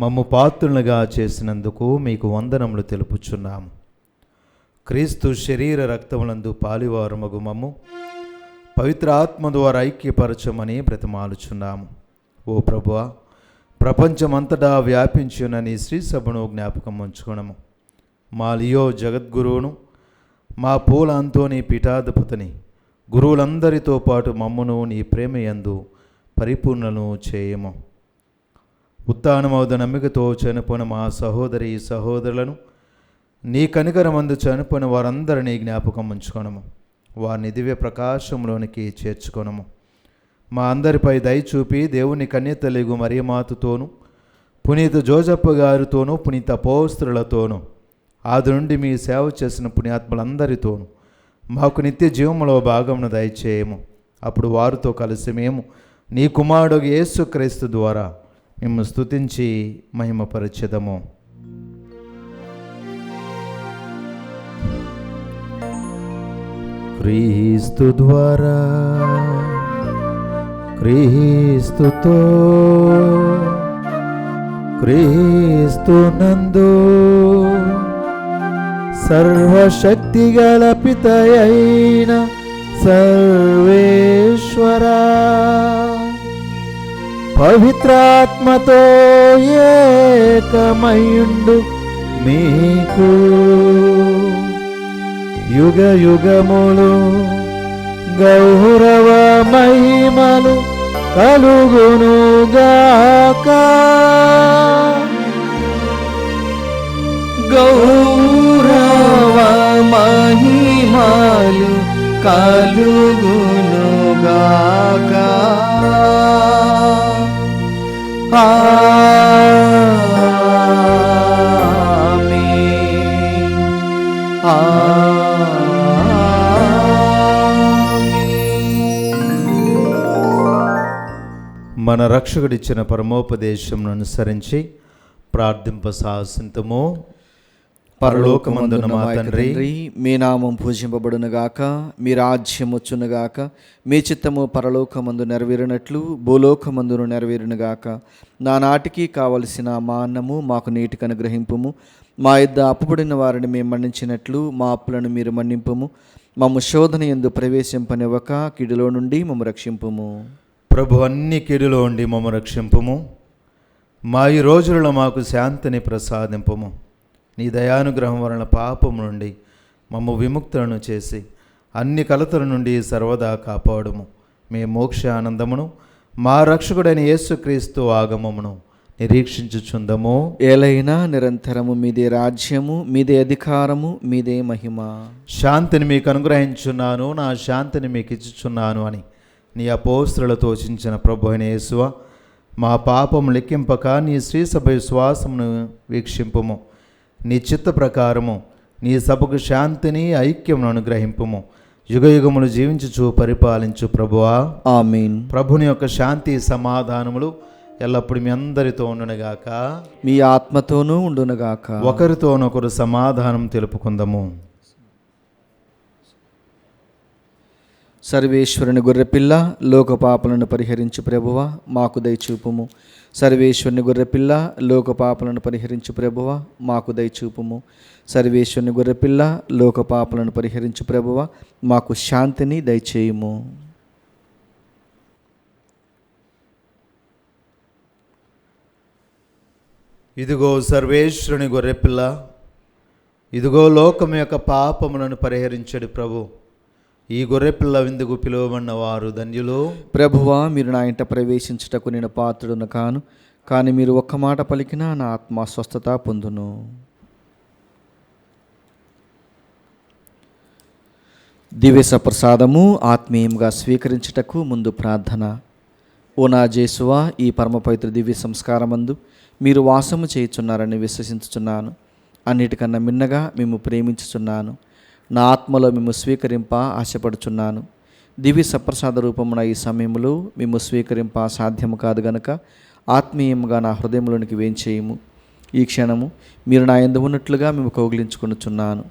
మమ్ము పాత్రులుగా చేసినందుకు మీకు వందనములు తెలుపుచున్నాము. క్రీస్తు శరీర రక్తములందు పాలివారమగు మమ్ము పవిత్ర ఆత్మ ద్వారా ఐక్యపరచమని బ్రతిమాలుచున్నాము. ఓ ప్రభువా, ప్రపంచమంతటా వ్యాపించిన నీ శ్రీ సభను జ్ఞాపకం ఉంచుకున్నాము. మా లియో జగద్గురువును, మా పూల అంతోని పీఠాధిపతిని, గురువులందరితో పాటు మమ్మును నీ ప్రేమయందు పరిపూర్ణను చేయము. ఉత్థానమవుద నమ్మికతో చనిపోయిన మా సహోదరి సహోదరులను నీ కనికరమందు చనిపోయిన వారందరినీ జ్ఞాపకం ఉంచుకొనము. వారిని దివ్య ప్రకాశంలోనికి చేర్చుకొనము. మా అందరిపై దయ చూపి దేవుని కన్యతల్లిగు మరియమాతతోనూ పునీత జోజప్ప గారితోనూ పునీత అపోస్తలులతోనూ ఆది నుండి మీ సేవ చేసిన పుణ్యాత్ములందరితోనూ మాకు నిత్య జీవములో భాగమును దయచేయము. అప్పుడు వారితో కలిసి మేము నీ కుమారుడు యేసుక్రీస్తు ద్వారా మేము స్తుతించి మహిమపరచెదము. క్రీస్తు ద్వారా, క్రీస్తుతో, క్రీస్తునందు సర్వశక్తిగల పితయైన సర్వేశ్వరా పవిత్రాత్మతో ఏకమయుండు మీకు యుగ యుగములు గౌరవ మహిమలు కలుగునుగాక. గౌరవ మహిమలు కలుగునుగాక. ఆమేన్. మన రక్షకుడిచ్చిన పరమోపదేశంను అనుసరించి ప్రార్థింప సాహసింతము. పరలోకమందున్న మా తండ్రి, మీ నామం పూజింపబడునుగాక, మీ రాజ్యం వచ్చునుగాక, మీ చిత్తము పరలోకమందు నెరవేరినట్లు భూలోకమందును నెరవేరునుగాక. నానాటికి కావలసిన మా అన్నము మాకు నీటికి అనుగ్రహింపుము. మా యొద్ద అప్పుబడిన వారిని మేము మన్నించినట్లు మా అప్పులను మీరు మన్నింపుము. మమ్ము శోధన యందు ప్రవేశింపనివ్వక కీడులో నుండి మమ్ము రక్షింపుము. ప్రభు, అన్ని కీడులో ఉండి మమ్మ రక్షింపుము. మా ఈ రోజులలో మాకు శాంతిని ప్రసాదింపుము. నీ దయానుగ్రహం వలన పాపము నుండి మమ్ము విముక్తులను చేసి అన్ని కలతల నుండి సర్వదా కాపాడుము. మీ మోక్ష ఆనందమును మా రక్షకుడైన యేసుక్రీస్తు ఆగమమును నిరీక్షించుచుందము. ఏలైనా నిరంతరము మీదే రాజ్యము, మీదే అధికారము, మీదే మహిమ. శాంతిని మీకు అనుగ్రహించున్నాను, నా శాంతిని మీకు ఇచ్చుచున్నాను అని నీ అపోస్తలులతో చించిన ప్రభు అయిన యేసువా, మా పాపము లెక్కింపక నీ శ్రీసభ విశ్వాసమును వీక్షింపుము. నీ చిత్త ప్రకారము నీ సభకు శాంతిని ఐక్యమును అనుగ్రహింపుము. యుగయుగములు జీవించుచు పరిపాలించు ప్రభువా, ఆమేన్. ప్రభుని యొక్క శాంతి సమాధానములు ఎల్లప్పుడు మీ అందరితో ఉండునుగాక, మీ ఆత్మతోనూ ఉండునుగాక. ఒకరితోనొకరు సమాధానం తెలుపుకుందాము. సర్వేశ్వరుని గొర్రెపిల్ల, లోక పాపలను పరిహరించు ప్రభువా, మాకు దయచూపుము. సర్వేశ్వరుని గొర్రెపిల్ల, లోక పాపలను పరిహరించు ప్రభువా, మాకు దయచూపుము. సర్వేశ్వరుని గొర్రెపిల్ల, లోక పాపలను పరిహరించు ప్రభువా, మాకు శాంతిని దయచేయుము. ఇదిగో సర్వేశ్వరుని గొర్రెపిల్ల, ఇదిగో లోకం యొక్క పాపములను పరిహరించడు ప్రభు. ఈ గొర్రెపిల్ల విందుకు పిలువబడిన వారు ధన్యులు. ప్రభువా, మీరు నా ఇంట ప్రవేశించుటకు నేను పాత్రుడును కాను, కానీ మీరు ఒక్క మాట పలికినా నా ఆత్మ స్వస్థత పొందును. దివ్య ప్రసాదము ఆత్మీయంగా స్వీకరించుటకు ముందు ప్రార్థన. ఓ నా జేసువా, ఈ పరమ పవిత్ర దివ్య సంస్కారమందు మీరు వాసము చేయుచున్నారని విశ్వసించుచున్నాను. అన్నిటికన్నా మిన్నగా మేము ప్రేమించుచున్నాను. నా ఆత్మలో మేము స్వీకరింప ఆశపడుచున్నాను. దివ్య సప్రసాద రూపమున ఈ సమయంలో మేము స్వీకరింప సాధ్యము కాదు గనుక ఆత్మీయంగా నా హృదయంలోనికి వేంచేయము. ఈ క్షణము మీరు నా యందు ఉన్నట్లుగా మేము కౌగిలించుకొనుచున్నాను.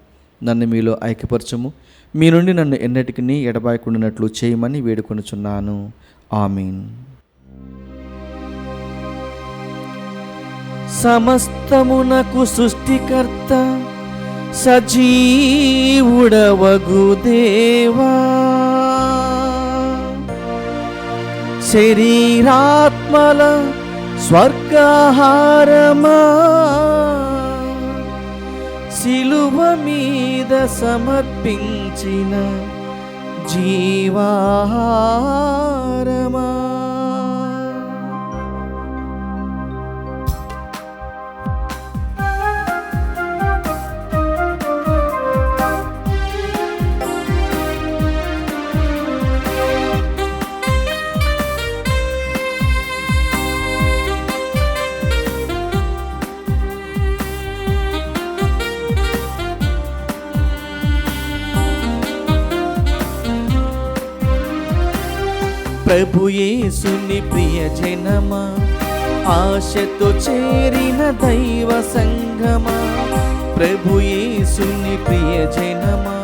నన్ను మీలో ఐక్యపరచుము. మీ నుండి నన్ను ఎన్నటికీ ఎడబాయకుండినట్లు చేయమని వేడుకొనుచున్నాను. ఆమీన్. సమస్తమునకు సృష్టికర్త సజీవుడవగు దేవా, శరీరాత్మల స్వర్గాహారమా, శిలువ మీద సమర్పించిన జీవాహారమా, ప్రభు యేసుని ప్రియజనమా, ఆశతో చేరిన దైవ సంగమా. ప్రభు యేసుని ప్రియజనమా,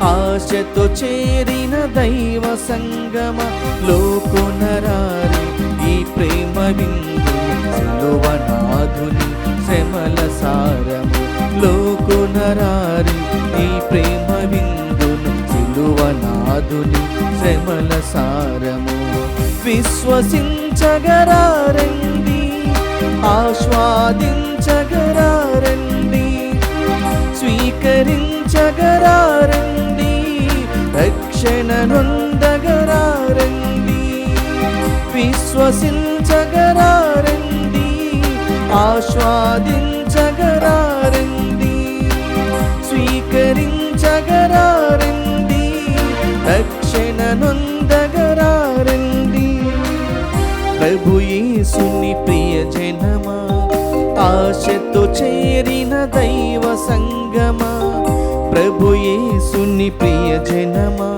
ఆశతో చేరిన దైవ సంగమా. లోకునరారి ఈ ప్రేమ విందు, సిలువనాథుని శ్రమల సారము. లోకునరారి ఈ ప్రేమ విందును, సిలువనాథుని శ్రమల సారము. విశ్వసించగరారండి, ఆస్వాదించగరారండి, స్వీకరించగరారండి, రక్షణ నొందగరారండి. విశ్వసించగరారండి, ఆస్వాదించగరారండి, స్వీకరించగరారండి, రక్షణ నొందగరారండి. ప్రభు యేసుని ప్రియజనమా, ఆశతో చేరిన దైవ సంగమా. ప్రభు యేసుని ప్రియజనమా,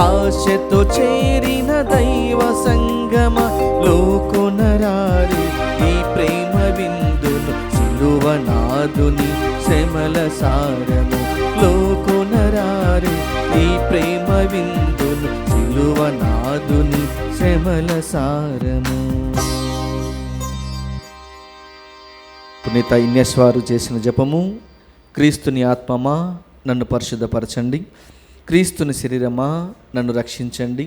ఆశతో చేరిన దైవ సంగమా. లోకునరారి ఈ ప్రేమ విందును, సిలువనాథుని శ్రమల సారము. లోకునరారి ఈ ప్రేమ విందును, సిలువనాథుని శ్రమల సారము. పునీత ఇన్యస్వారు చేసిన జపము. క్రీస్తుని ఆత్మమా నన్ను పరిశుద్ధపరచండి, క్రీస్తుని శరీరమా నన్ను రక్షించండి,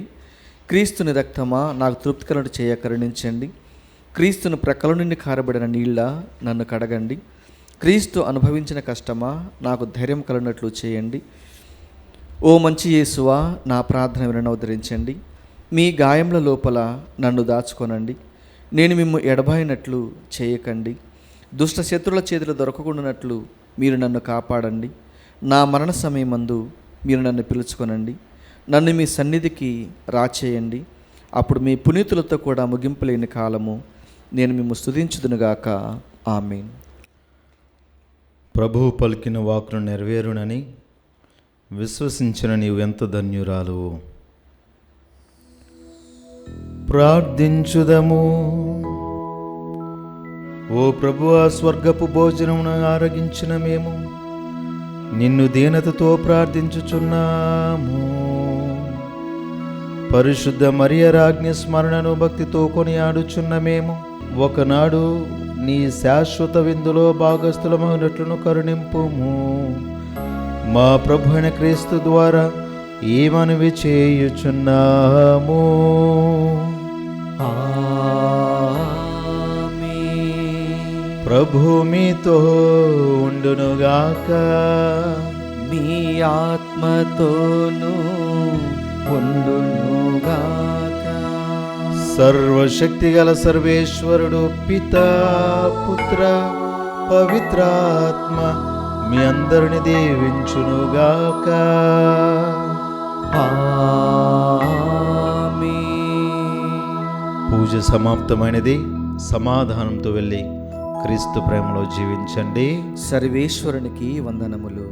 క్రీస్తుని రక్తమా నాకు తృప్తికరణ చేయ కరుణించండి, క్రీస్తుని ప్రక్కల నుండి కారబడిన నీళ్ళ నన్ను కడగండి, క్రీస్తు అనుభవించిన కష్టమా నాకు ధైర్యం కలిగినట్లు చేయండి. ఓ మంచి యేసువా, నా ప్రార్థన వినవదరించండి, మీ గాయముల లోపల నన్ను దాచుకొనండి, నేను మిమ్ము ఎడబాయినట్లు చేయకండి, దుష్ట శత్రుల చేతులు దొరకకుండానట్లు మీరు నన్ను కాపాడండి. నా మరణ సమయమందు మీరు నన్ను పిలుచుకొనండి, నన్ను మీ సన్నిధికి రాచేయండి. అప్పుడు మీ పునీతులతో కూడా ముగింపులేని కాలము నేను మిమ్ము స్తుతించుదునుగాక. ఆమేన్. ప్రభువు పలికిన వాక్కును నెరవేరునని విశ్వసించిన నీవు ఎంత ధన్యురాలు. ప్రార్థించుదము. ఓ ప్రభువా, స్వర్గపు భోజనమును ఆరగించిన మేము నిన్ను దీనతతో ప్రార్థించుచున్నాము. పరిశుద్ధ మరియ రాజ్ఞి స్మరణను భక్తితో కొనియాడుచున్న మేము ఒకనాడు నీ శాశ్వత విందులో భాగస్థులమైనట్లును కరుణింపుము. మా ప్రభు అయిన క్రీస్తు ద్వారా ఈ మనవి చేయుచున్నాము. ప్రభు మీతో ఉండునుగాక, మీ ఆత్మతోనూ ఉండునుగాక. సర్వశక్తిగల సర్వేశ్వరుడు పితా, పుత్ర, పవిత్రాత్మ మీ అందరిని దీవించునుగాక. పూజ సమాప్తమైనది. సమాధానంతో వెళ్ళి క్రీస్తు ప్రేమలో జీవించండి. సర్వేశ్వరునికి వందనములు.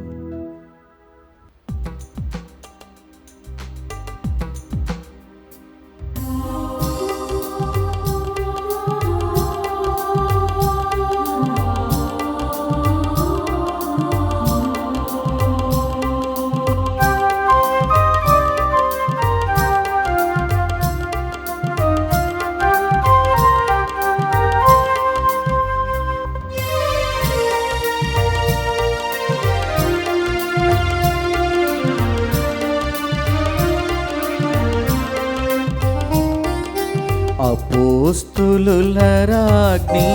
అపోస్తులుల రాజ్ఞి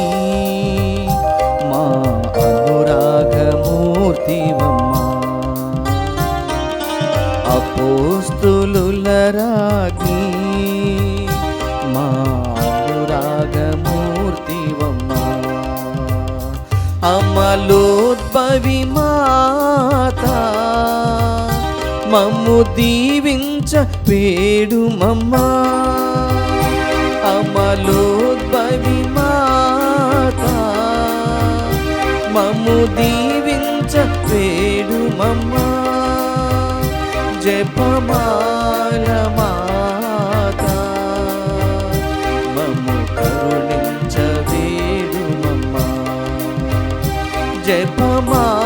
మా అనురాగమూర్తివమ్మా. అపోస్తులుల రాజ్ఞి మా అనురాగమూర్తివమ్మా. అమలోద్భవి మాత మమ్ము దీవించ వేడుమమ్మా. అమలోద్భవి మాత మమ్ము దీవించ వేడుమమ్మా. జపమాల మాత మా